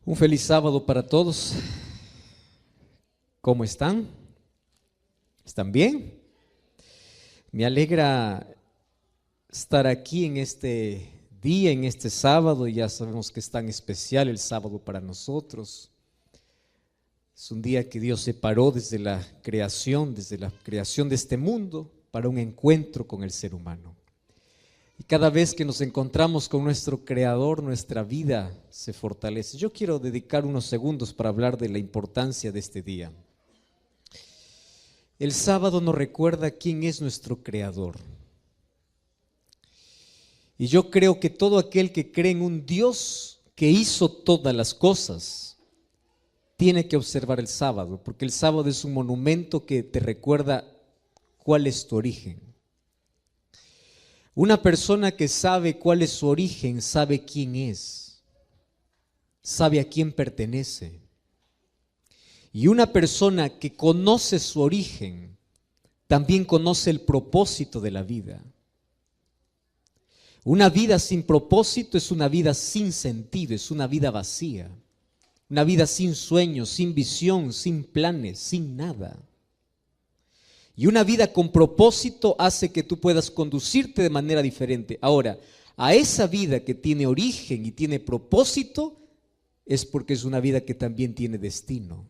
Un feliz sábado para todos. ¿Cómo están? ¿Están bien? Me alegra estar aquí en este día, en este sábado. Ya sabemos que es tan especial el sábado para nosotros. Es un día que Dios separó desde la creación de este mundo para un encuentro con el ser humano. Y cada vez que nos encontramos con nuestro Creador, nuestra vida se fortalece. Yo quiero dedicar unos segundos para hablar de la importancia de este día. El sábado nos recuerda quién es nuestro Creador. Y yo creo que todo aquel que cree en un Dios que hizo todas las cosas, tiene que observar el sábado, porque el sábado es un monumento que te recuerda cuál es tu origen. Una persona que sabe cuál es su origen, sabe quién es, sabe a quién pertenece. Y una persona que conoce su origen, también conoce el propósito de la vida. Una vida sin propósito es una vida sin sentido, es una vida vacía. Una vida sin sueños, sin visión, sin planes, sin nada. Y una vida con propósito hace que tú puedas conducirte de manera diferente. Ahora, a esa vida que tiene origen y tiene propósito, es porque es una vida que también tiene destino.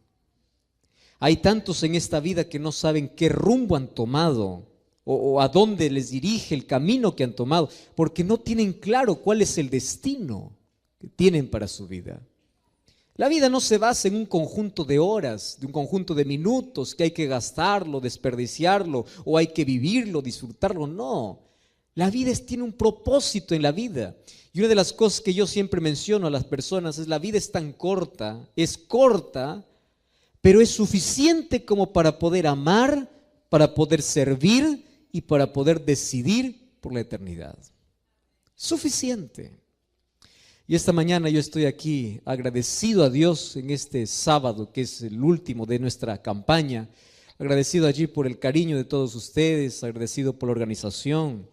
Hay tantos en esta vida que no saben qué rumbo han tomado o a dónde les dirige el camino que han tomado, porque no tienen claro cuál es el destino que tienen para su vida. La vida no se basa en un conjunto de horas, de un conjunto de minutos que hay que gastarlo, desperdiciarlo, o hay que vivirlo, disfrutarlo. No, la vida tiene un propósito en la vida. Y una de las cosas que yo siempre menciono a las personas es: la vida es tan corta, pero es suficiente como para poder amar, para poder servir y para poder decidir por la eternidad. Suficiente. Y esta mañana yo estoy aquí agradecido a Dios en este sábado, que es el último de nuestra campaña. Agradecido allí por el cariño de todos ustedes, agradecido por la organización.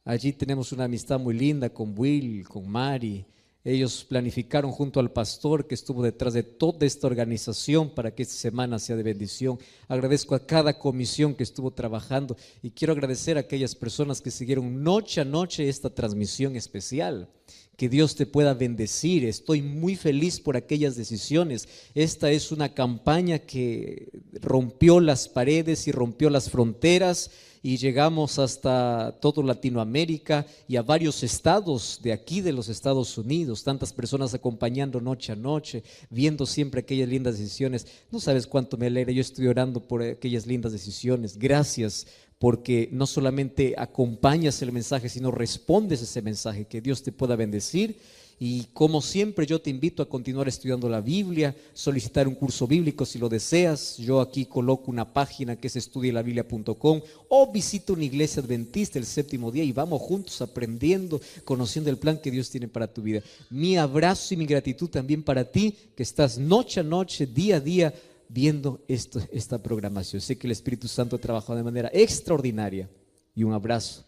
Allí tenemos una amistad muy linda con Will, con Mari. Ellos planificaron junto al pastor que estuvo detrás de toda esta organización para que esta semana sea de bendición. Agradezco a cada comisión que estuvo trabajando y quiero agradecer a aquellas personas que siguieron noche a noche esta transmisión especial. Que Dios te pueda bendecir. Estoy muy feliz por aquellas decisiones. Esta es una campaña que rompió las paredes y rompió las fronteras y llegamos hasta todo Latinoamérica y a varios estados de aquí de los Estados Unidos. Tantas personas acompañando noche a noche, viendo siempre aquellas lindas decisiones. No sabes cuánto me alegra. Yo estoy orando por aquellas lindas decisiones. Gracias, porque no solamente acompañas el mensaje, sino respondes ese mensaje. Que Dios te pueda bendecir. Y como siempre, yo te invito a continuar estudiando la Biblia, solicitar un curso bíblico si lo deseas. Yo aquí coloco una página que es estudielabiblia.com, o visita una iglesia adventista el séptimo día y vamos juntos aprendiendo, conociendo el plan que Dios tiene para tu vida. Mi abrazo y mi gratitud también para ti, que estás noche a noche, día a día, viendo esta programación. Sé que el Espíritu Santo ha trabajado de manera extraordinaria. Y un abrazo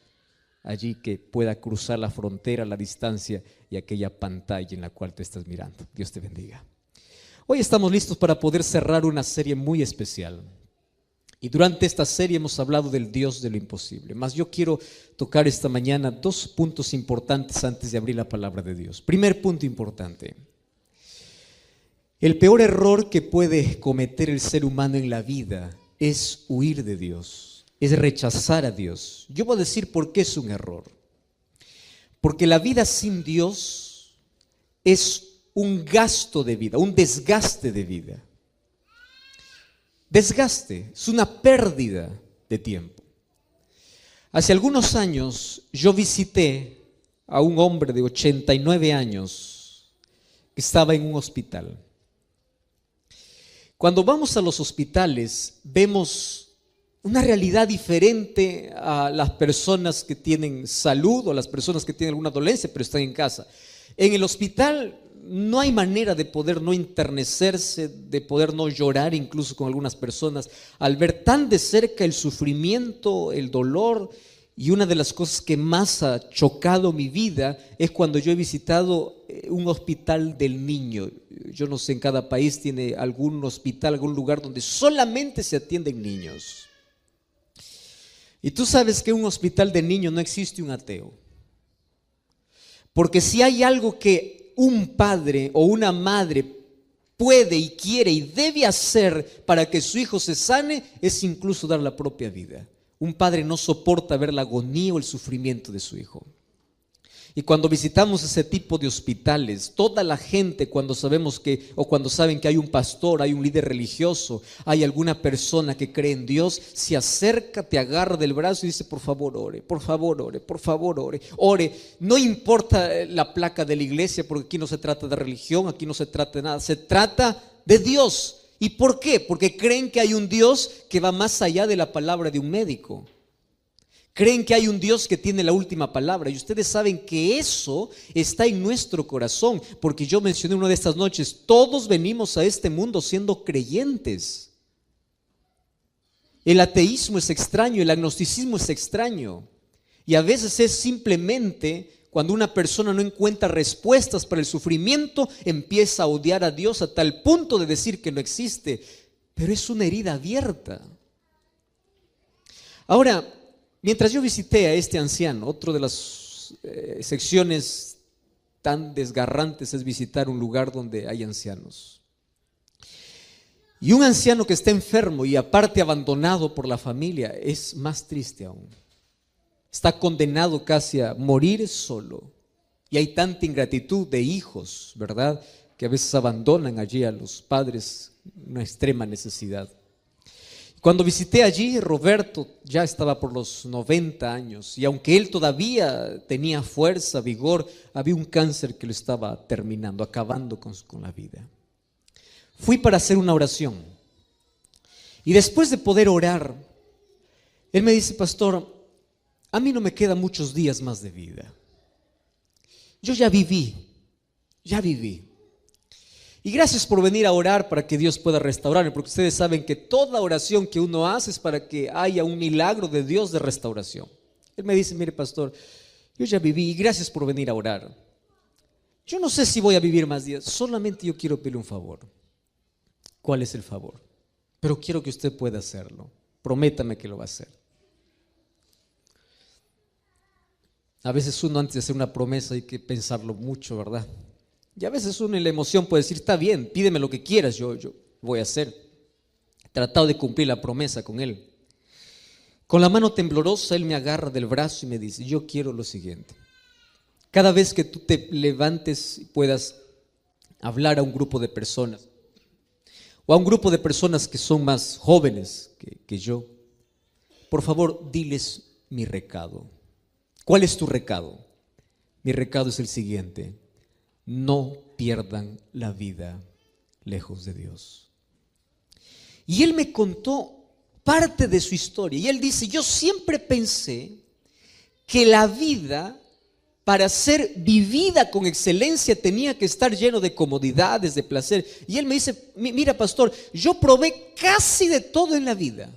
allí que pueda cruzar la frontera, la distancia y aquella pantalla en la cual te estás mirando. Dios te bendiga. Hoy estamos listos para poder cerrar una serie muy especial. Y durante esta serie hemos hablado del Dios de lo imposible. Mas yo quiero tocar esta mañana dos puntos importantes antes de abrir la palabra de Dios. Primer punto importante. El peor error que puede cometer el ser humano en la vida es huir de Dios, es rechazar a Dios. Yo voy a decir por qué es un error. Porque la vida sin Dios es un gasto de vida, un desgaste de vida. Desgaste, es una pérdida de tiempo. Hace algunos años yo visité a un hombre de 89 años que estaba en un hospital. Cuando vamos a los hospitales, vemos una realidad diferente a las personas que tienen salud o a las personas que tienen alguna dolencia pero están en casa. En el hospital no hay manera de poder no enternecerse, de poder no llorar incluso con algunas personas al ver tan de cerca el sufrimiento, el dolor. Y una de las cosas que más ha chocado mi vida es cuando yo he visitado un hospital del niño. yo no sé, en cada país tiene algún hospital, algún lugar donde solamente se atienden niños. Y tú sabes que en un hospital de niños no existe un ateo. Porque si hay algo que un padre o una madre puede y quiere y debe hacer para que su hijo se sane, es incluso dar la propia vida. Un padre no soporta ver la agonía o el sufrimiento de su hijo. Y cuando visitamos ese tipo de hospitales, toda la gente cuando sabemos que, o cuando saben que hay un pastor, hay un líder religioso, hay alguna persona que cree en Dios, se acerca, te agarra del brazo y dice: por favor ore, por favor ore, por favor ore, ore. No importa la placa de la iglesia, porque aquí no se trata de religión, aquí no se trata de nada, se trata de Dios. ¿Y por qué? Porque creen que hay un Dios que va más allá de la palabra de un médico. Creen que hay un Dios que tiene la última palabra, y ustedes saben que eso está en nuestro corazón, porque yo mencioné una de estas noches, todos venimos a este mundo siendo creyentes. El ateísmo es extraño, el agnosticismo es extraño, y a veces es simplemente cuando una persona no encuentra respuestas para el sufrimiento, empieza a odiar a Dios a tal punto de decir que no existe, pero es una herida abierta. Ahora, mientras yo visité a este anciano, otra de las secciones tan desgarrantes es visitar un lugar donde hay ancianos. Y un anciano que está enfermo y aparte abandonado por la familia es más triste aún. Está condenado casi a morir solo. Y hay tanta ingratitud de hijos, ¿verdad?, que a veces abandonan allí a los padres, una extrema necesidad. Cuando visité allí, Roberto ya estaba por los 90 años y aunque él todavía tenía fuerza, vigor, había un cáncer que lo estaba terminando, acabando con la vida. Fui para hacer una oración y después de poder orar, él me dice: pastor, a mí no me quedan muchos días más de vida. Yo ya viví. Y gracias por venir a orar para que Dios pueda restaurarme, porque ustedes saben que toda oración que uno hace es para que haya un milagro de Dios de restauración. Él me dice: mire, pastor, yo ya viví y gracias por venir a orar. Yo no sé si voy a vivir más días, solamente yo quiero pedirle un favor. ¿Cuál es el favor? Pero quiero que usted pueda hacerlo. Prométame que lo va a hacer. A veces uno antes de hacer una promesa hay que pensarlo mucho, ¿verdad? Y a veces uno en la emoción puede decir: está bien, pídeme lo que quieras, yo voy a hacer. He tratado de cumplir la promesa con él. Con la mano temblorosa él me agarra del brazo y me dice: yo quiero lo siguiente. Cada vez que tú te levantes y puedas hablar a un grupo de personas, o a un grupo de personas que son más jóvenes que yo, por favor, diles mi recado. ¿Cuál es tu recado? Mi recado es el siguiente: no pierdan la vida lejos de Dios. Y él me contó parte de su historia. Y él dice: yo siempre pensé que la vida, para ser vivida con excelencia, tenía que estar lleno de comodidades, de placer. Y él me dice: mira, pastor, yo probé casi de todo en la vida.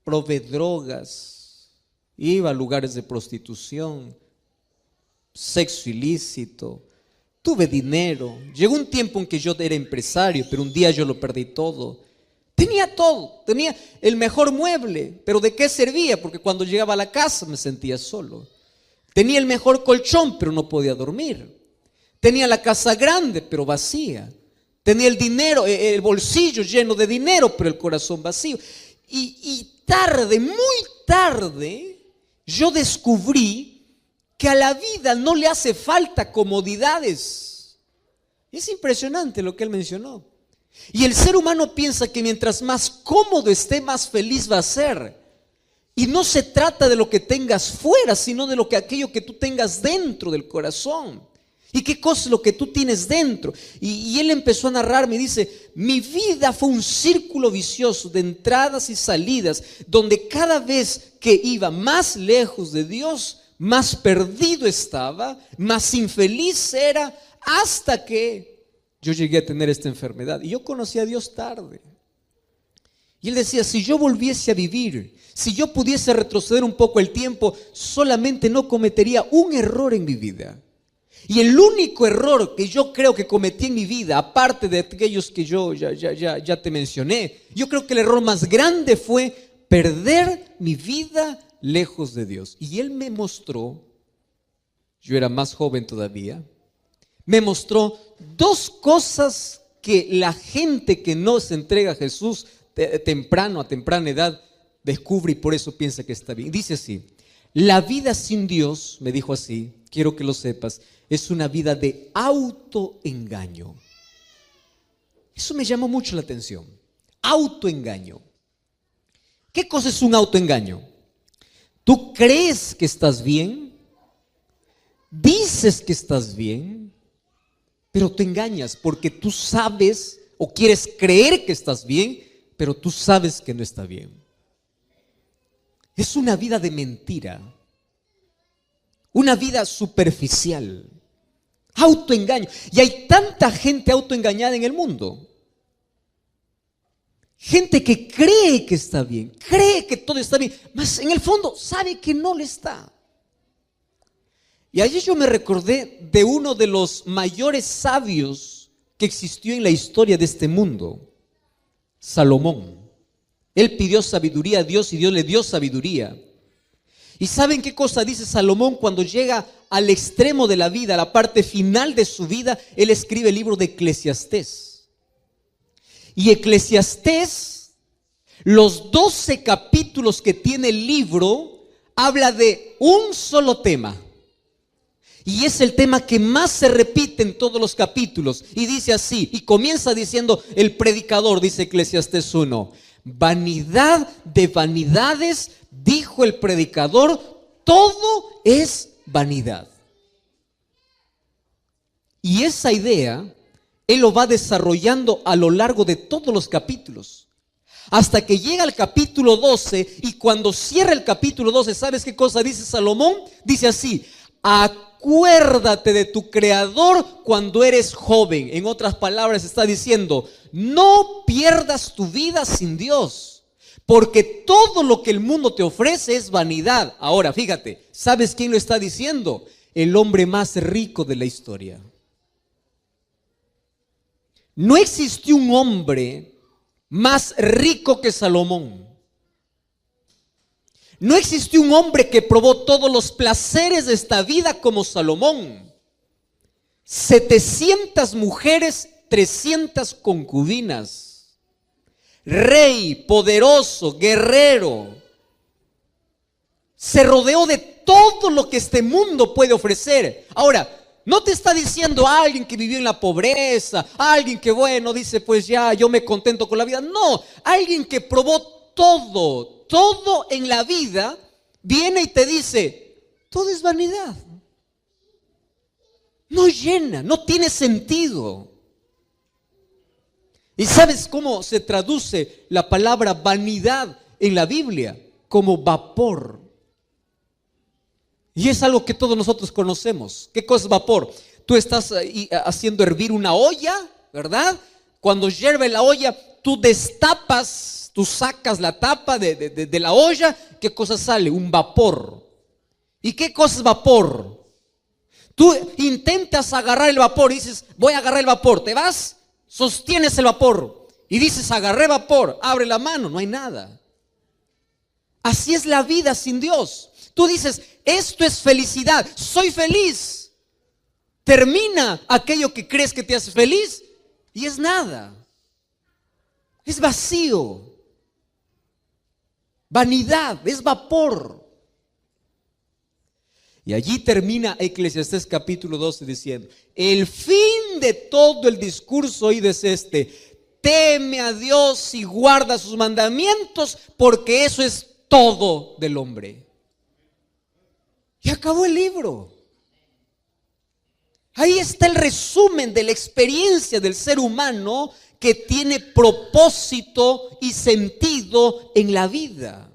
Probé drogas, iba a lugares de prostitución, sexo ilícito, tuve dinero. Llegó un tiempo en que yo era empresario, pero un día yo lo perdí todo. Tenía todo, tenía el mejor mueble, pero ¿de qué servía? Porque cuando llegaba a la casa me sentía solo. Tenía el mejor colchón, pero no podía dormir. Tenía la casa grande, pero vacía. Tenía el dinero, el bolsillo lleno de dinero, pero el corazón vacío. Y tarde, muy tarde, yo descubrí que a la vida no le hace falta comodidades. Es impresionante lo que él mencionó. Y el ser humano piensa que mientras más cómodo esté, más feliz va a ser. Y no se trata de lo que tengas fuera, sino de aquello que tú tengas dentro del corazón. ¿Y qué cosa es lo que tú tienes dentro? Y él empezó a narrarme y dice: mi vida fue un círculo vicioso de entradas y salidas, donde cada vez que iba más lejos de Dios, más perdido estaba, más infeliz era, hasta que yo llegué a tener esta enfermedad. Y yo conocí a Dios tarde. Y él decía: si yo volviese a vivir, si yo pudiese retroceder un poco el tiempo, solamente no cometería un error en mi vida. Y el único error que yo creo que cometí en mi vida, aparte de aquellos que yo ya te mencioné, yo creo que el error más grande fue perder mi vida lejos de Dios. Y Él me mostró, yo era más joven todavía, me mostró dos cosas que la gente que no se entrega a Jesús a temprana edad, descubre y por eso piensa que está bien. Dice así: la vida sin Dios, me dijo así, quiero que lo sepas, es una vida de autoengaño. Eso me llamó mucho la atención. Autoengaño. ¿Qué cosa es un autoengaño? Tú crees que estás bien, dices que estás bien, pero te engañas porque tú sabes o quieres creer que estás bien, pero tú sabes que no está bien. Es una vida de mentira, una vida superficial, autoengaño. Y hay tanta gente autoengañada en el mundo. Gente que cree que está bien, cree que todo está bien, mas en el fondo sabe que no le está. Y allí yo me recordé de uno de los mayores sabios que existió en la historia de este mundo, Salomón. Él pidió sabiduría a Dios y Dios le dio sabiduría. ¿Y saben qué cosa dice Salomón cuando llega al extremo de la vida, a la parte final de su vida? Él escribe el libro de Eclesiastés. Y Eclesiastés, los 12 capítulos que tiene el libro, habla de un solo tema. Y es el tema que más se repite en todos los capítulos. Y dice así, y comienza diciendo el predicador, dice Eclesiastés 1. Vanidad de vanidades, dijo el predicador, todo es vanidad. Y esa idea, él lo va desarrollando a lo largo de todos los capítulos. Hasta que llega al capítulo 12, y cuando cierra el capítulo 12, ¿sabes qué cosa dice Salomón? Dice así: acuérdate de tu Creador cuando eres joven. En otras palabras está diciendo, no pierdas tu vida sin Dios, porque todo lo que el mundo te ofrece es vanidad. Ahora, fíjate, ¿sabes quién lo está diciendo? El hombre más rico de la historia. No existió un hombre más rico que Salomón. No existió un hombre que probó todos los placeres de esta vida como Salomón. 700 mujeres, 300 concubinas. Rey, poderoso, guerrero. Se rodeó de todo lo que este mundo puede ofrecer. Ahora, no te está diciendo a alguien que vivió en la pobreza, a alguien que bueno, dice pues ya, yo me contento con la vida. No, alguien que probó todo en la vida, viene y te dice, todo es vanidad. No llena, no tiene sentido. ¿Y sabes cómo se traduce la palabra vanidad en la Biblia? Como vapor. Y es algo que todos nosotros conocemos. ¿Qué cosa es vapor? Tú estás haciendo hervir una olla, ¿verdad? Cuando hierve la olla, tú destapas, tú sacas la tapa de la olla. ¿Qué cosa sale? Un vapor. ¿Y qué cosa es vapor? Tú intentas agarrar el vapor y dices, voy a agarrar el vapor. Te vas, sostienes el vapor y dices, agarré vapor. Abre la mano, no hay nada. Así es la vida sin Dios. Tú dices, esto es felicidad, soy feliz. Termina aquello que crees que te hace feliz y es nada. Es vacío. Vanidad, es vapor. Y allí termina Eclesiastés capítulo 12 diciendo, el fin de todo el discurso oído es este: teme a Dios y guarda sus mandamientos, porque eso es todo del hombre. Y acabó el libro. Ahí está el resumen de la experiencia del ser humano que tiene propósito y sentido en la vida.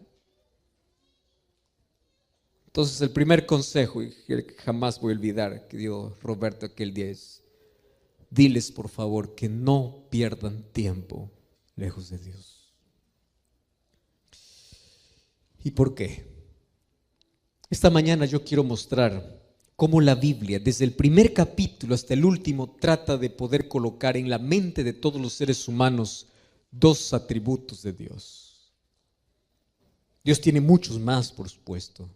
Entonces el primer consejo, y que jamás voy a olvidar, que dio Roberto aquel día, es: diles por favor que no pierdan tiempo lejos de Dios. ¿Y por qué? Esta mañana yo quiero mostrar cómo la Biblia, desde el primer capítulo hasta el último, trata de poder colocar en la mente de todos los seres humanos dos atributos de Dios. Dios tiene muchos más, por supuesto,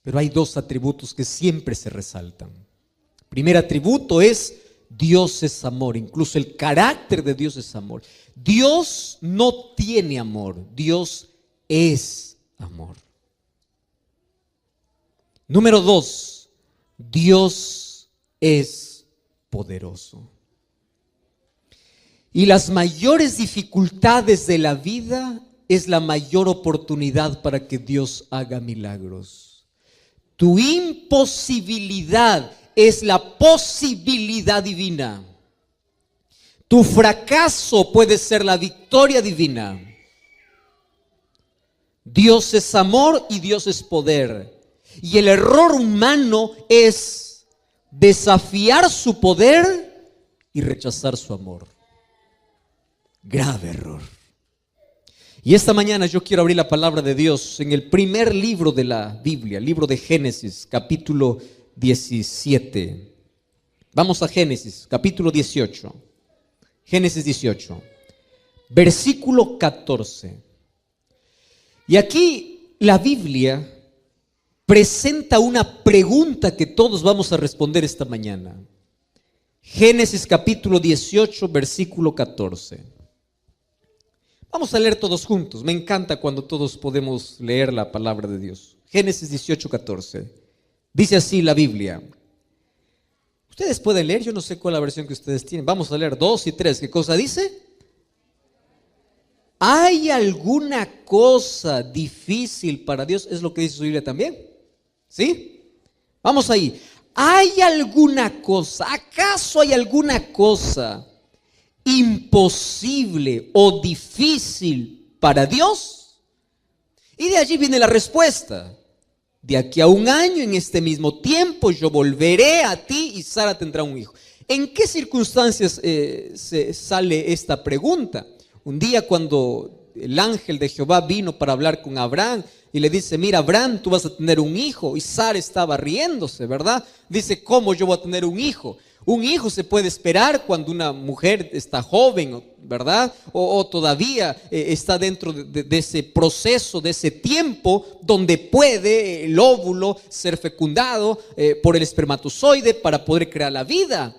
pero hay dos atributos que siempre se resaltan. El primer atributo es: Dios es amor. Incluso el carácter de Dios es amor. Dios no tiene amor, Dios es amor. Número 2, Dios es poderoso. Y las mayores dificultades de la vida es la mayor oportunidad para que Dios haga milagros. Tu imposibilidad es la posibilidad divina. Tu fracaso puede ser la victoria divina. Dios es amor y Dios es poder. Y el error humano es desafiar su poder y rechazar su amor. Grave error. Y esta mañana yo quiero abrir la palabra de Dios en el primer libro de la Biblia, libro de Génesis, capítulo 17. Vamos a Génesis, capítulo 18. Génesis 18, versículo 14. Y aquí la Biblia presenta una pregunta que todos vamos a responder esta mañana. Génesis capítulo 18, versículo 14. Vamos a leer todos juntos. Me encanta cuando todos podemos leer la palabra de Dios. Génesis 18, 14. Dice así la Biblia. Ustedes pueden leer, yo no sé cuál es la versión que ustedes tienen. Vamos a leer 2 y 3. ¿Qué cosa dice? ¿Hay alguna cosa difícil para Dios? Es lo que dice su Biblia también. ¿Sí? Vamos ahí. ¿Hay alguna cosa? ¿Acaso hay alguna cosa imposible o difícil para Dios? Y de allí viene la respuesta. De aquí a un año, en este mismo tiempo, yo volveré a ti y Sara tendrá un hijo. ¿En qué circunstancias se sale esta pregunta? Un día cuando el ángel de Jehová vino para hablar con Abraham y le dice: mira, Abraham, tú vas a tener un hijo. Y Sara estaba riéndose, ¿verdad? Dice: ¿cómo yo voy a tener un hijo? Un hijo se puede esperar cuando una mujer está joven, ¿verdad? O todavía está dentro de ese proceso, de ese tiempo donde puede el óvulo ser fecundado por el espermatozoide para poder crear la vida.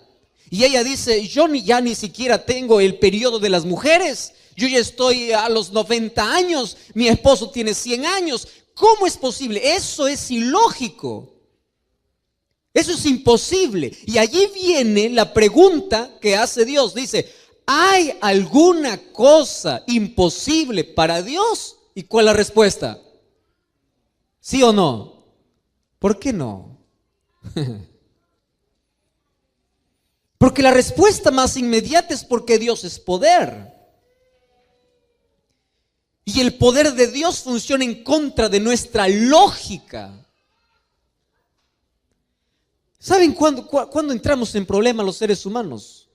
Y ella dice: yo ya ni siquiera tengo el periodo de las mujeres. Yo ya estoy a los 90 años, mi esposo tiene 100 años. ¿Cómo es posible? Eso es ilógico. Eso es imposible. Y allí viene la pregunta que hace Dios. Dice: ¿hay alguna cosa imposible para Dios? ¿Y cuál es la respuesta? ¿Sí o no? ¿Por qué no? Porque la respuesta más inmediata es porque Dios es poder. Y el poder de Dios funciona en contra de nuestra lógica. ¿Saben cuándo entramos en problemas los seres humanos?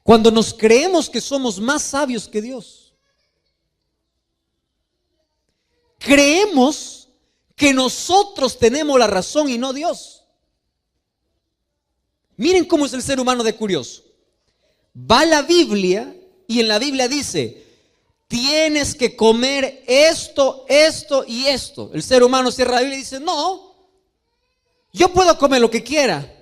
Cuando nos creemos que somos más sabios que Dios. Creemos que nosotros tenemos la razón y no Dios. Miren cómo es el ser humano de curioso. Va a la Biblia y en la Biblia dice: tienes que comer esto, esto y esto. El ser humano cierra la Biblia y dice: no, yo puedo comer lo que quiera.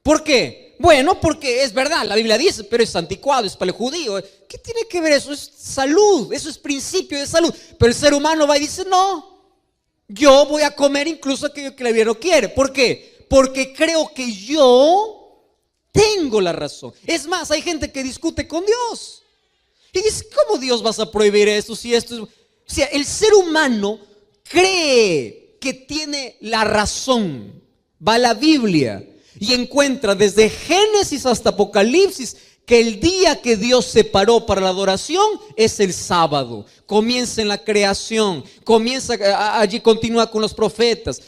¿Por qué? Bueno, porque es verdad, la Biblia dice, pero es anticuado, es para el judío. ¿Qué tiene que ver eso? Es salud, eso es principio de salud. Pero el ser humano va y dice: no, yo voy a comer incluso aquello que la Biblia no quiere. ¿Por qué? Porque creo que yo tengo la razón. Es más, hay gente que discute con Dios y dice: ¿cómo Dios vas a prohibir esto si esto es? O sea, el ser humano cree que tiene la razón. Va a la Biblia y encuentra desde Génesis hasta Apocalipsis que el día que Dios separó para la adoración es el sábado. Comienza en la creación, allí continúa con los profetas,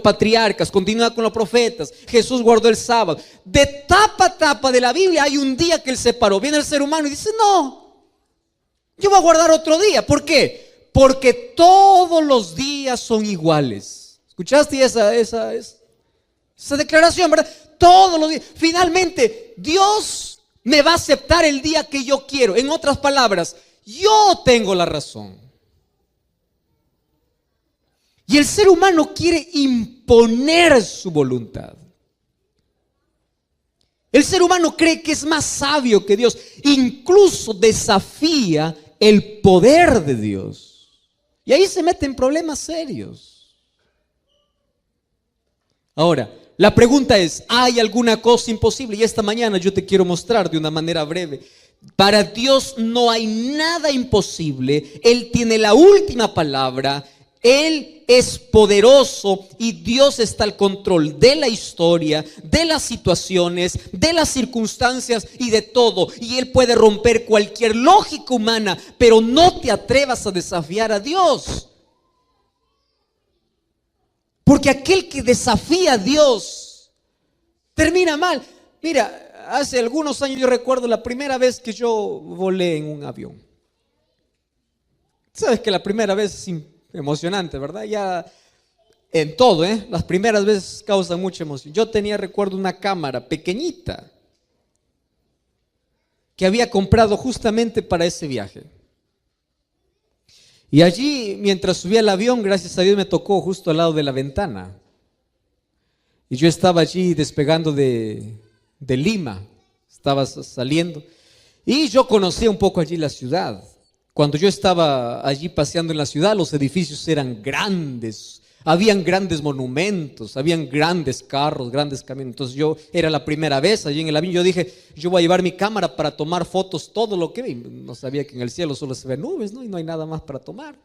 patriarcas, continúa con los profetas. Jesús guardó el sábado. De tapa a tapa de la Biblia hay un día que Él separó. Viene el ser humano y dice: no, yo voy a guardar otro día. ¿Por qué? Porque todos los días son iguales. ¿Escuchaste esa Esa declaración, ¿verdad? Todos los días. Finalmente, Dios me va a aceptar el día que yo quiero. En otras palabras, yo tengo la razón. Y el ser humano quiere imponer su voluntad. El ser humano cree que es más sabio que Dios. Incluso desafía el poder de Dios. Y ahí se mete en problemas serios. Ahora, la pregunta es, ¿hay alguna cosa imposible? Y esta mañana yo te quiero mostrar de una manera breve. Para Dios no hay nada imposible. Él tiene la última palabra. Él es poderoso y Dios está al control de la historia, de las situaciones, de las circunstancias y de todo. Y Él puede romper cualquier lógica humana, pero no te atrevas a desafiar a Dios. Porque aquel que desafía a Dios termina mal. Mira, hace algunos años yo recuerdo la primera vez que yo volé en un avión. Sabes que la primera vez es emocionante, ¿verdad? Ya en todo, las primeras veces causan mucha emoción. Yo tenía, recuerdo, una cámara pequeñita que había comprado justamente para ese viaje. Y allí, mientras subía al avión, gracias a Dios me tocó justo al lado de la ventana. Y yo estaba allí despegando de Lima, estaba saliendo. Y yo conocía un poco allí la ciudad. Cuando yo estaba allí paseando en la ciudad, los edificios eran grandes, habían grandes monumentos, habían grandes carros, grandes camiones. Entonces yo era la primera vez allí en el avión. Yo dije, yo voy a llevar mi cámara para tomar fotos, todo lo que vi. No sabía que en el cielo solo se ven nubes, ¿no? Y no hay nada más para tomar.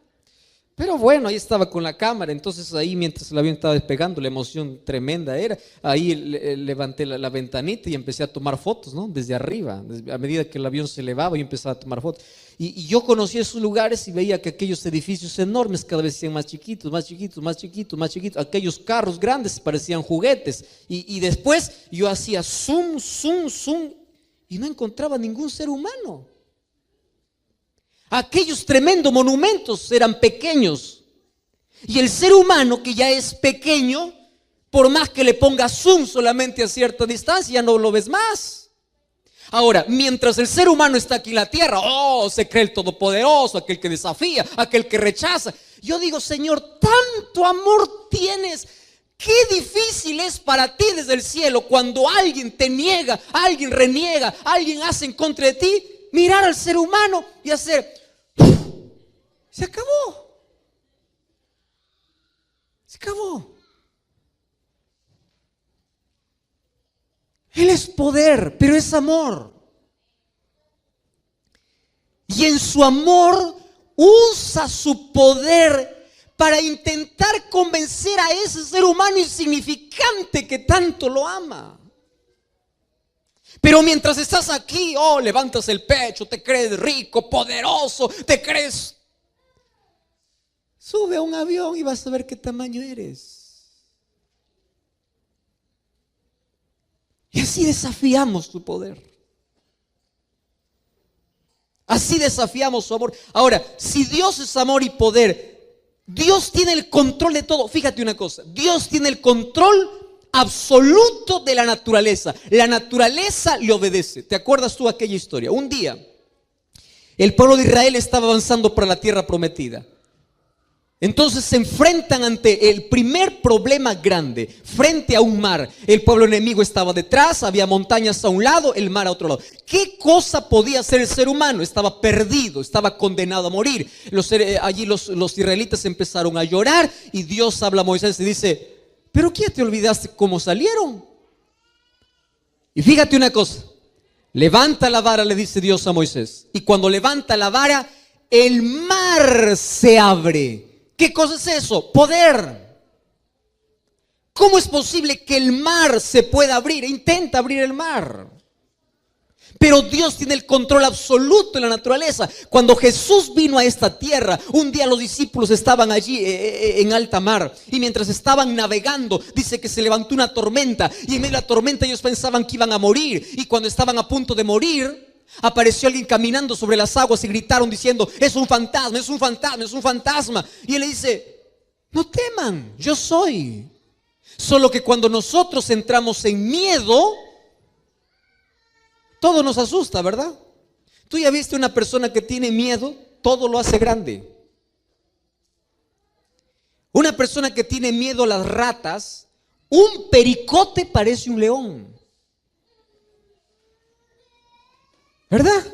Pero bueno, ahí estaba con la cámara. Entonces ahí, mientras el avión estaba despegando, la emoción tremenda era. Ahí levanté la ventanita y empecé a tomar fotos, ¿no? Desde arriba. A medida que el avión se elevaba, yo empezaba a tomar fotos. Y yo conocía esos lugares y veía que aquellos edificios enormes cada vez se hacían más chiquitos, más chiquitos, más chiquitos, más chiquitos. Aquellos carros grandes parecían juguetes. Y después yo hacía zoom, zoom, zoom y no encontraba ningún ser humano. Aquellos tremendos monumentos eran pequeños. Y el ser humano, que ya es pequeño, por más que le ponga zoom solamente a cierta distancia, ya no lo ves más. Ahora, mientras el ser humano está aquí en la tierra, se cree el todopoderoso, aquel que desafía, aquel que rechaza. Yo digo, Señor, tanto amor tienes. Qué difícil es para ti desde el cielo cuando alguien te niega, alguien reniega, alguien hace en contra de ti, mirar al ser humano y hacer, se acabó. Se acabó. Él es poder, pero es amor. Y en su amor usa su poder para intentar convencer a ese ser humano insignificante que tanto lo ama. Pero mientras estás aquí, levantas el pecho, te crees rico, poderoso, te crees. Sube a un avión y vas a ver qué tamaño eres. Y así desafiamos su poder. Así desafiamos su amor. Ahora, si Dios es amor y poder, Dios tiene el control de todo. Fíjate una cosa, Dios tiene el control absoluto de la naturaleza. La naturaleza le obedece. ¿Te acuerdas tú aquella historia? Un día, el pueblo de Israel estaba avanzando para la tierra prometida. Entonces se enfrentan ante el primer problema grande, frente a un mar. El pueblo enemigo estaba detrás, había montañas a un lado, el mar a otro lado. ¿Qué cosa podía hacer el ser humano? Estaba perdido, estaba condenado a morir. Allí los israelitas empezaron a llorar y Dios habla a Moisés y dice, ¿pero qué te olvidaste cómo salieron? Y fíjate una cosa, levanta la vara, le dice Dios a Moisés. Y cuando levanta la vara, el mar se abre. ¿Qué cosa es eso? Poder. ¿Cómo es posible que el mar se pueda abrir? Intenta abrir el mar. Pero Dios tiene el control absoluto en la naturaleza. Cuando Jesús vino a esta tierra, un día los discípulos estaban allí en alta mar. Y mientras estaban navegando, dice que se levantó una tormenta. Y en medio de la tormenta ellos pensaban que iban a morir. Y cuando estaban a punto de morir, apareció alguien caminando sobre las aguas y gritaron diciendo, es un fantasma, es un fantasma, es un fantasma. Y él le dice, no teman, yo soy. Solo que cuando nosotros entramos en miedo, todo nos asusta, ¿verdad? Tú ya viste una persona que tiene miedo, todo lo hace grande. Una persona que tiene miedo a las ratas, un pericote parece un león. ¿Verdad?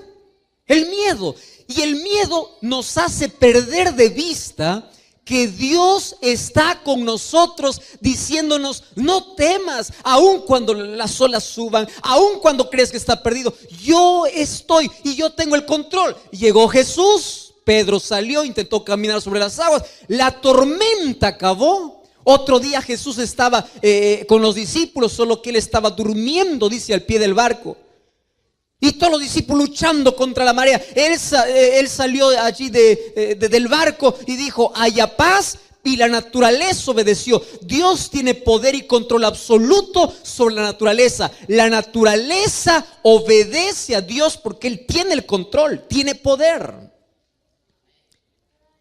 El miedo. Y el miedo nos hace perder de vista que Dios está con nosotros diciéndonos: no temas, aun cuando las olas suban, aun cuando crees que está perdido, yo estoy y yo tengo el control. Llegó Jesús, Pedro salió, intentó caminar sobre las aguas, la tormenta acabó. Otro día Jesús estaba con los discípulos, solo que él estaba durmiendo, dice, al pie del barco. Y todos los discípulos luchando contra la marea. Él salió allí del barco y dijo: haya paz, y la naturaleza obedeció. Dios tiene poder y control absoluto sobre la naturaleza. La naturaleza obedece a Dios porque Él tiene el control, tiene poder.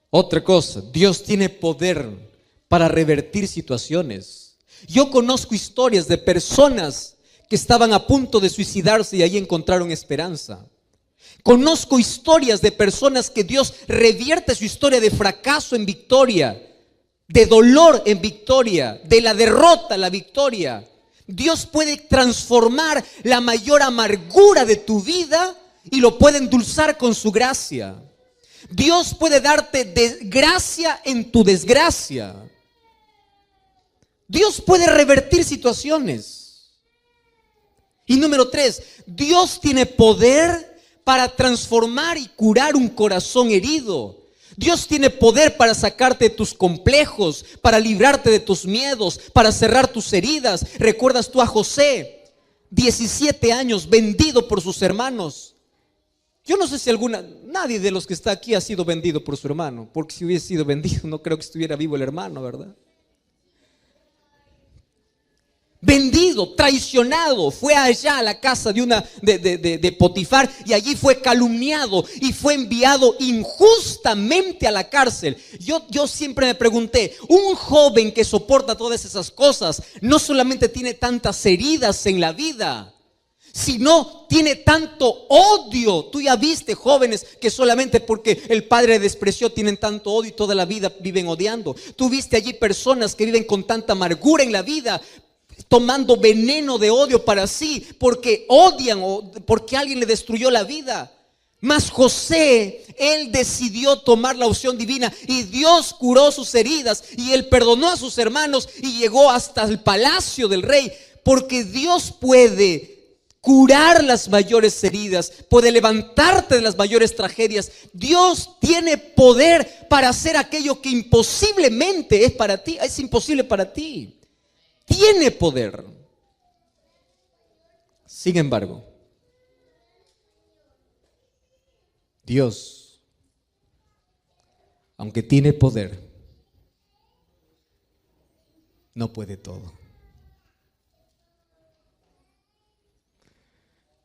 Otra cosa, Dios tiene poder para revertir situaciones. Yo conozco historias de personas que estaban a punto de suicidarse y ahí encontraron esperanza. Conozco historias de personas que Dios revierte su historia de fracaso en victoria, de dolor en victoria, de la derrota a la victoria. Dios puede transformar la mayor amargura de tu vida y lo puede endulzar con su gracia. Dios puede darte gracia en tu desgracia. Dios puede revertir situaciones. Y número 3, Dios tiene poder para transformar y curar un corazón herido. Dios tiene poder para sacarte de tus complejos, para librarte de tus miedos, para cerrar tus heridas. ¿Recuerdas tú a José? 17 años, vendido por sus hermanos. Yo no sé si nadie de los que está aquí ha sido vendido por su hermano, porque si hubiese sido vendido no creo que estuviera vivo el hermano, ¿verdad? Vendido, traicionado, fue allá a la casa de Potifar y allí fue calumniado y fue enviado injustamente a la cárcel. Yo siempre me pregunté, un joven que soporta todas esas cosas no solamente tiene tantas heridas en la vida, sino tiene tanto odio. Tú ya viste jóvenes que solamente porque el padre despreció tienen tanto odio y toda la vida viven odiando. Tú viste allí personas que viven con tanta amargura en la vida, tomando veneno de odio para sí, porque odian o porque alguien le destruyó la vida. Mas José, él decidió tomar la opción divina y Dios curó sus heridas y él perdonó a sus hermanos y llegó hasta el palacio del rey, porque Dios puede curar las mayores heridas, puede levantarte de las mayores tragedias. Dios tiene poder para hacer aquello que imposiblemente es para ti, es imposible para ti. Tiene poder. Sin embargo, Dios, aunque tiene poder, no puede todo.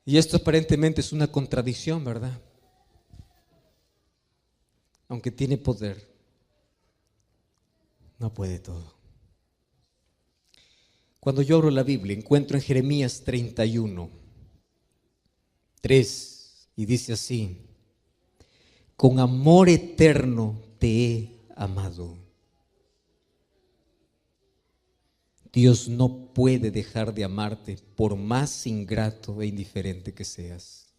Y esto aparentemente es una contradicción, ¿verdad? Aunque tiene poder, no puede todo. Cuando yo abro la Biblia, encuentro en Jeremías 31, 3, y dice así: con amor eterno te he amado. Dios no puede dejar de amarte por más ingrato e indiferente que seas.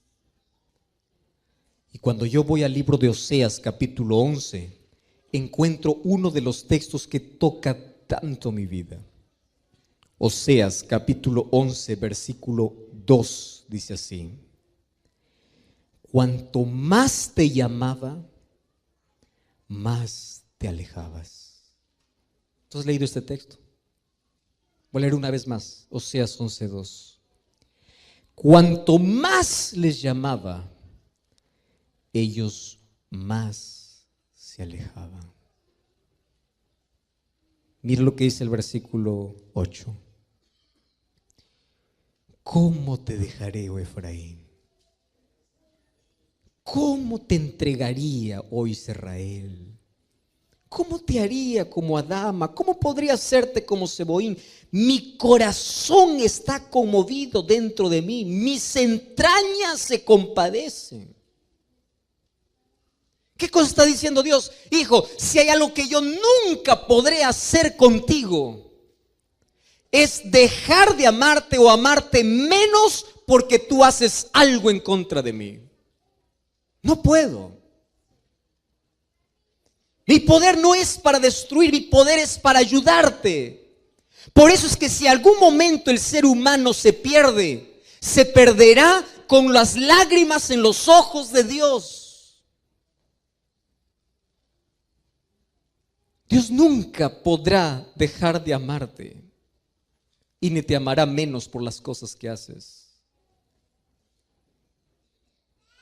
Y cuando yo voy al libro de Oseas capítulo 11, encuentro uno de los textos que toca tanto mi vida. Oseas capítulo 11 versículo 2 dice así: cuanto más te llamaba, más te alejabas. ¿Tú has leído este texto? Voy a leer una vez más, Oseas 11:2. Cuanto más les llamaba, ellos más se alejaban. Mira lo que dice el versículo 8. ¿Cómo te dejaré, oh Efraín? ¿Cómo te entregaría, oh Israel? ¿cómo te haría como Adama? ¿Cómo podría hacerte como Zeboim? Mi corazón está conmovido dentro de mí, mis entrañas se compadecen. ¿Qué cosa está diciendo Dios? Hijo, si hay algo que yo nunca podré hacer contigo, es dejar de amarte o amarte menos porque tú haces algo en contra de mí. No puedo. Mi poder no es para destruir, mi poder es para ayudarte. Por eso es que si algún momento el ser humano se pierde, se perderá con las lágrimas en los ojos de Dios. Dios nunca podrá dejar de amarte y ni te amará menos por las cosas que haces.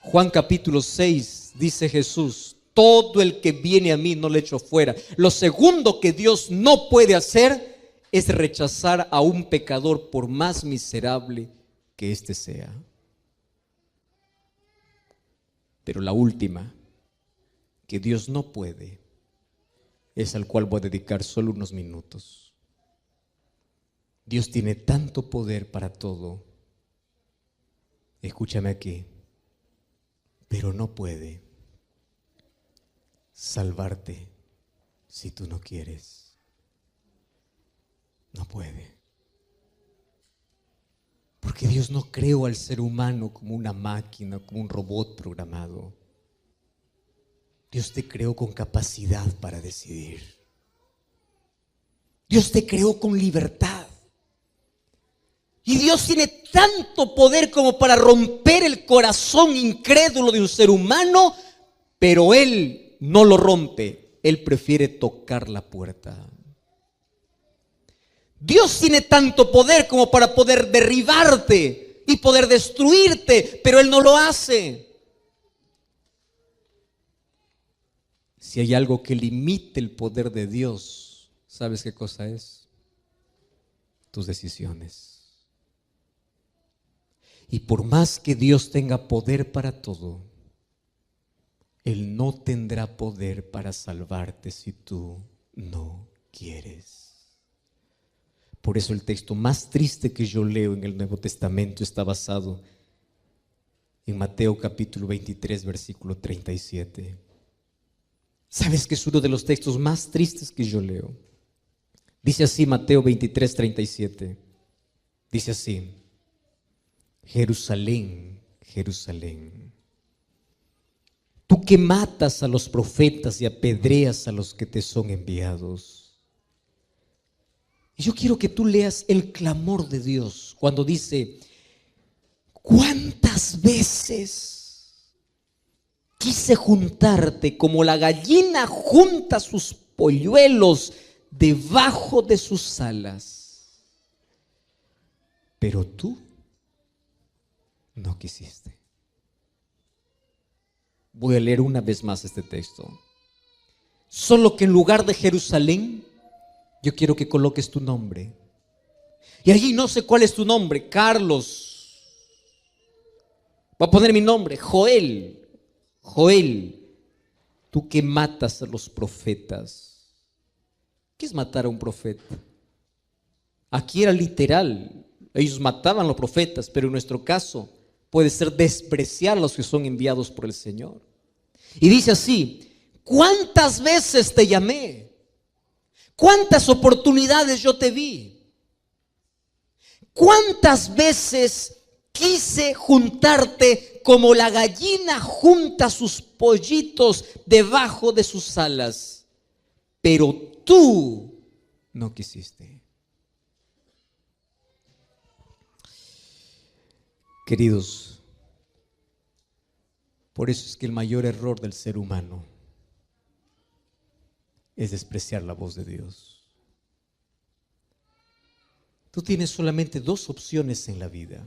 Juan capítulo 6 dice Jesús: todo el que viene a mí no le echo fuera. Lo segundo que Dios no puede hacer es rechazar a un pecador por más miserable que éste sea. Pero la última que Dios no puede es al cual voy a dedicar solo unos minutos. Dios tiene tanto poder para todo. Escúchame aquí. Pero no puede salvarte si tú no quieres. No puede. Porque Dios no creó al ser humano como una máquina, como un robot programado. Dios te creó con capacidad para decidir. Dios te creó con libertad. Y Dios tiene tanto poder como para romper el corazón incrédulo de un ser humano, pero Él no lo rompe. Él prefiere tocar la puerta. Dios tiene tanto poder como para poder derribarte y poder destruirte, pero Él no lo hace. Si hay algo que limite el poder de Dios, ¿sabes qué cosa es? Tus decisiones. Y por más que Dios tenga poder para todo, Él no tendrá poder para salvarte si tú no quieres. Por eso el texto más triste que yo leo en el Nuevo Testamento está basado en Mateo capítulo 23, versículo 37. ¿Sabes que es uno de los textos más tristes que yo leo? Dice así Mateo 23, 37. Dice así: Jerusalén, Jerusalén, tú que matas a los profetas y apedreas a los que te son enviados. Y yo quiero que tú leas el clamor de Dios cuando dice: ¿cuántas veces quise juntarte como la gallina junta sus polluelos debajo de sus alas, pero tú no quisiste? Voy a leer una vez más este texto. Solo que en lugar de Jerusalén, yo quiero que coloques tu nombre. Y allí no sé cuál es tu nombre. Carlos. Voy a poner mi nombre, Joel. Joel, tú que matas a los profetas. ¿Qué es matar a un profeta? Aquí era literal. Ellos mataban a los profetas, pero en nuestro caso puede ser despreciar a los que son enviados por el Señor. Y dice así: ¿cuántas veces te llamé? ¿Cuántas oportunidades yo te vi? ¿Cuántas veces quise juntarte como la gallina junta sus pollitos debajo de sus alas, pero tú no quisiste? Queridos, por eso es que el mayor error del ser humano es despreciar la voz de Dios. Tú tienes solamente dos opciones en la vida.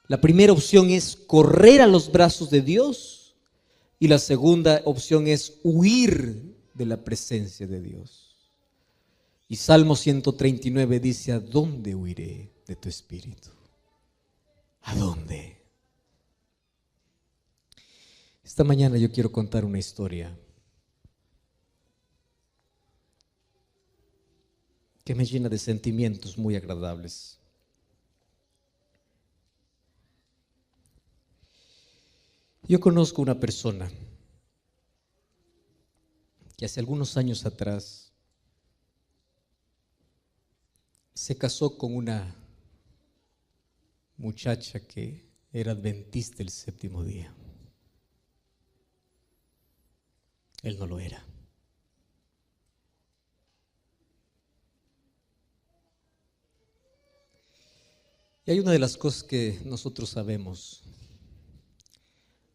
La primera opción es correr a los brazos de Dios y la segunda opción es huir de la presencia de Dios. Y Salmo 139 dice: ¿a dónde huiré de tu espíritu? ¿A dónde? Esta mañana yo quiero contar una historia que me llena de sentimientos muy agradables. Yo conozco una persona que hace algunos años atrás se casó con una muchacha que era adventista del séptimo día. Él no lo era. Y hay una de las cosas que nosotros sabemos.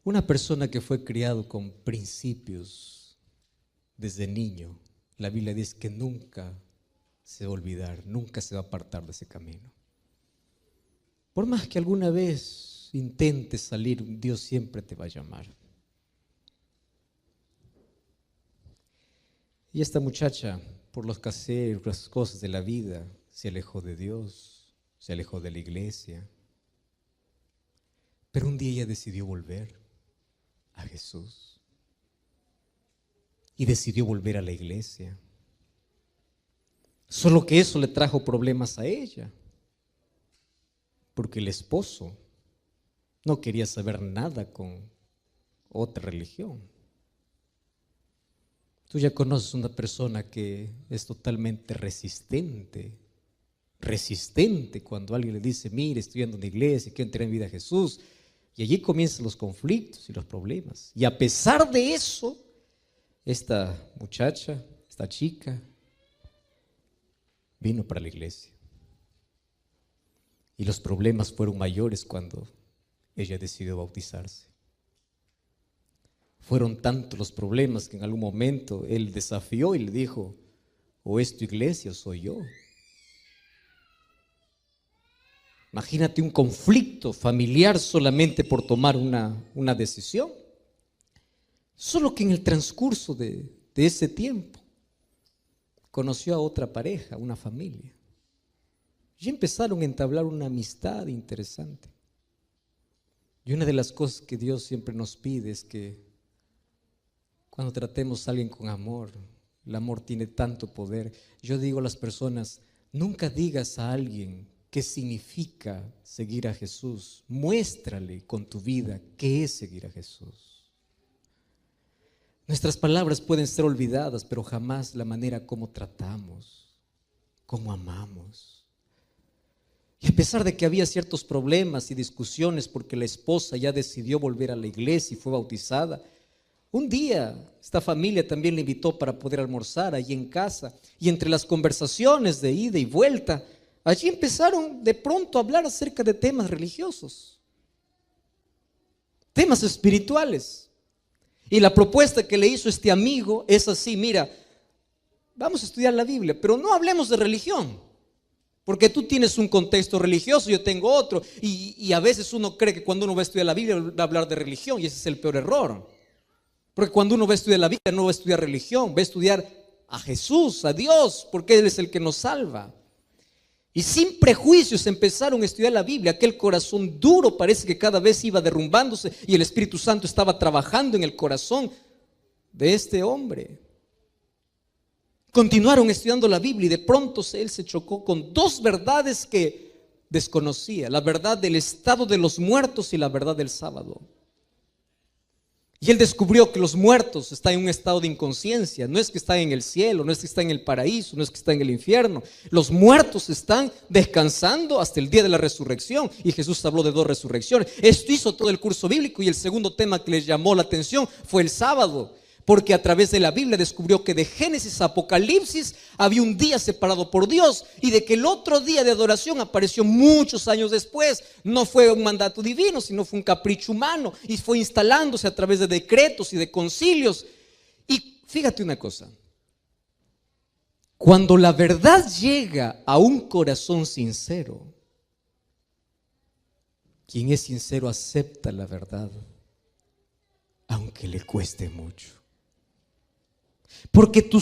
Una persona que fue criado con principios desde niño, la Biblia dice que nunca se va a olvidar, nunca se va a apartar de ese camino. Por más que alguna vez intentes salir, Dios siempre te va a llamar. Y esta muchacha, por los caseros, las cosas de la vida, se alejó de Dios, se alejó de la iglesia. Pero un día ella decidió volver a Jesús y decidió volver a la iglesia. Solo que eso le trajo problemas a ella, porque el esposo no quería saber nada con otra religión. Tú ya conoces una persona que es totalmente resistente cuando alguien le dice, mire, estoy yendo a una iglesia, quiero entrar en vida a Jesús. Y allí comienzan los conflictos y los problemas. Y a pesar de eso, esta muchacha, esta chica, vino para la iglesia. Y los problemas fueron mayores cuando ella decidió bautizarse. Fueron tantos los problemas que en algún momento él desafió y le dijo, o es tu iglesia o soy yo. Imagínate un conflicto familiar solamente por tomar una decisión. Solo que en el transcurso de ese tiempo conoció a otra pareja, una familia. Y empezaron a entablar una amistad interesante. Y una de las cosas que Dios siempre nos pide es que cuando tratemos a alguien con amor, el amor tiene tanto poder. Yo digo a las personas, nunca digas a alguien qué significa seguir a Jesús. Muéstrale con tu vida qué es seguir a Jesús. Nuestras palabras pueden ser olvidadas, pero jamás la manera como tratamos, como amamos. Y a pesar de que había ciertos problemas y discusiones porque la esposa ya decidió volver a la iglesia y fue bautizada, un día esta familia también le invitó para poder almorzar allí en casa, y entre las conversaciones de ida y vuelta, allí empezaron de pronto a hablar acerca de temas religiosos, temas espirituales. Y la propuesta que le hizo este amigo es así, mira, vamos a estudiar la Biblia, pero no hablemos de religión, porque tú tienes un contexto religioso, yo tengo otro, y a veces uno cree que cuando uno va a estudiar la Biblia va a hablar de religión, y ese es el peor error. Porque cuando uno va a estudiar la Biblia no va a estudiar religión, va a estudiar a Jesús, a Dios, porque Él es el que nos salva. Y sin prejuicios empezaron a estudiar la Biblia. Aquel corazón duro parece que cada vez iba derrumbándose y el Espíritu Santo estaba trabajando en el corazón de este hombre. Continuaron estudiando la Biblia y de pronto él se chocó con dos verdades que desconocía: la verdad del estado de los muertos y la verdad del sábado. Y él descubrió que los muertos están en un estado de inconsciencia. No es que están en el cielo, no es que están en el paraíso, no es que están en el infierno. Los muertos están descansando hasta el día de la resurrección. Y Jesús habló de dos resurrecciones. Esto hizo todo el curso bíblico, y el segundo tema que les llamó la atención fue el sábado. Porque a través de la Biblia descubrió que de Génesis a Apocalipsis había un día separado por Dios, y de que el otro día de adoración apareció muchos años después. No fue un mandato divino, sino fue un capricho humano, y fue instalándose a través de decretos y de concilios. Y fíjate una cosa: cuando la verdad llega a un corazón sincero, quien es sincero acepta la verdad, aunque le cueste mucho. Porque tú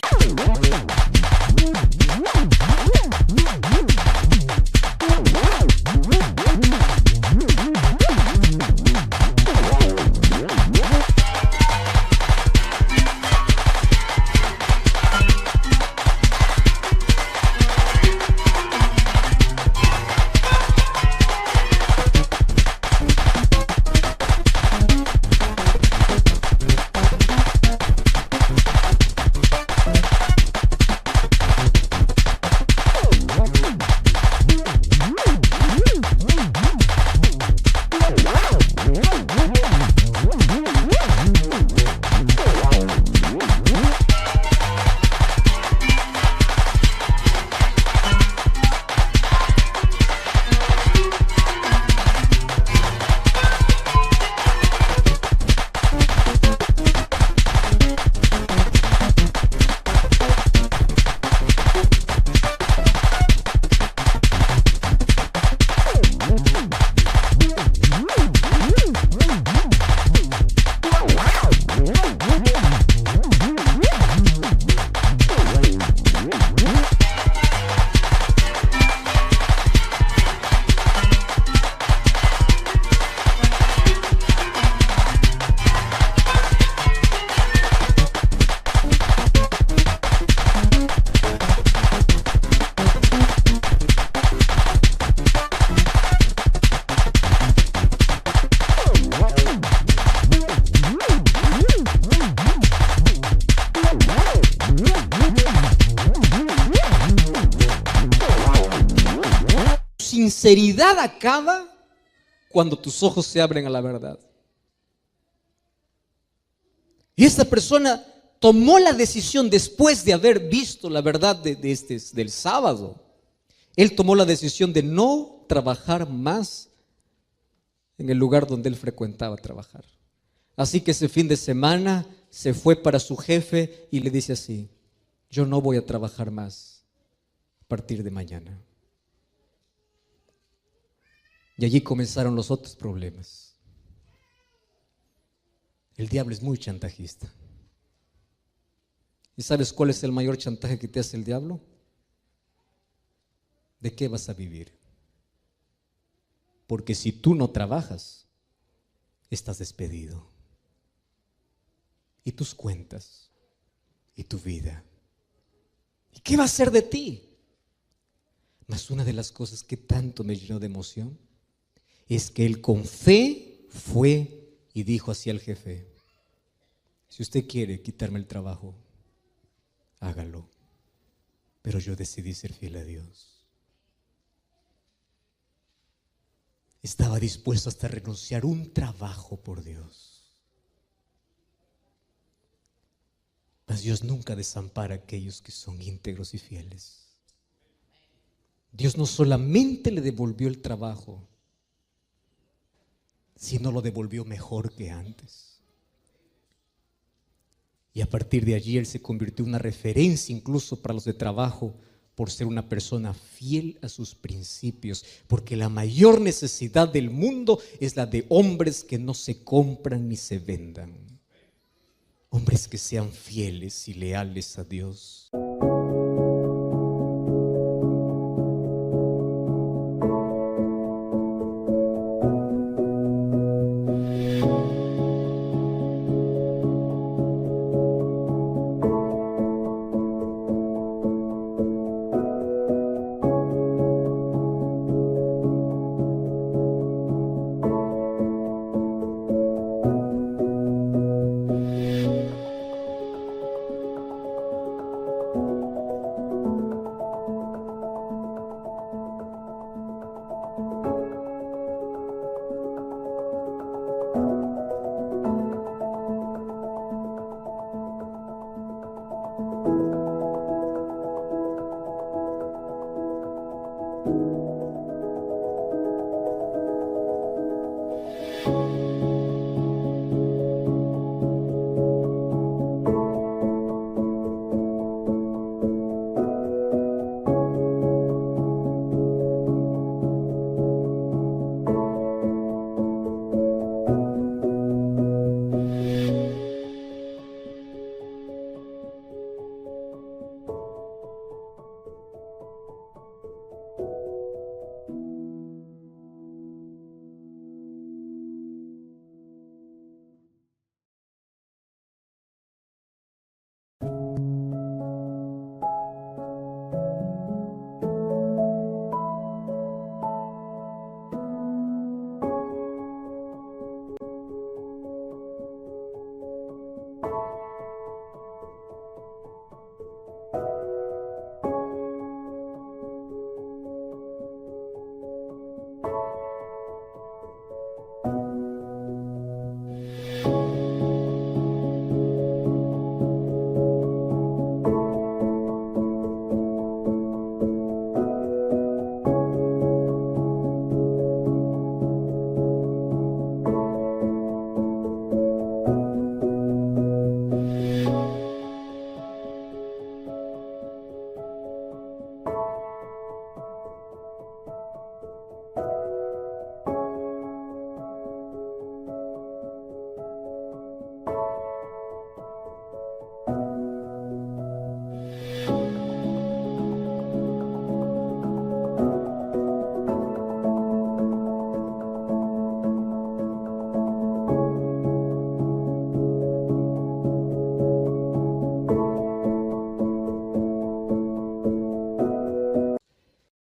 sinceridad acaba cuando tus ojos se abren a la verdad. Y esta persona tomó la decisión después de haber visto la verdad del sábado. Él tomó la decisión de no trabajar más en el lugar donde él frecuentaba trabajar. Así que ese fin de semana se fue para su jefe y le dice así: yo no voy a trabajar más a partir de mañana. Y allí comenzaron los otros problemas. El diablo es muy chantajista. ¿Y sabes cuál es el mayor chantaje que te hace el diablo? ¿De qué vas a vivir? Porque si tú no trabajas, estás despedido. Y tus cuentas, y tu vida. ¿Y qué va a hacer de ti? Mas una de las cosas que tanto me llenó de emoción es que él con fe fue y dijo así al jefe: si usted quiere quitarme el trabajo, hágalo, pero yo decidí ser fiel a Dios. Estaba dispuesto hasta a renunciar un trabajo por Dios. Mas Dios nunca desampara a aquellos que son íntegros y fieles. Dios no solamente le devolvió el trabajo, sino lo devolvió mejor que antes. Y a partir de allí él se convirtió en una referencia incluso para los de trabajo, por ser una persona fiel a sus principios, porque la mayor necesidad del mundo es la de hombres que no se compran ni se vendan, hombres que sean fieles y leales a Dios.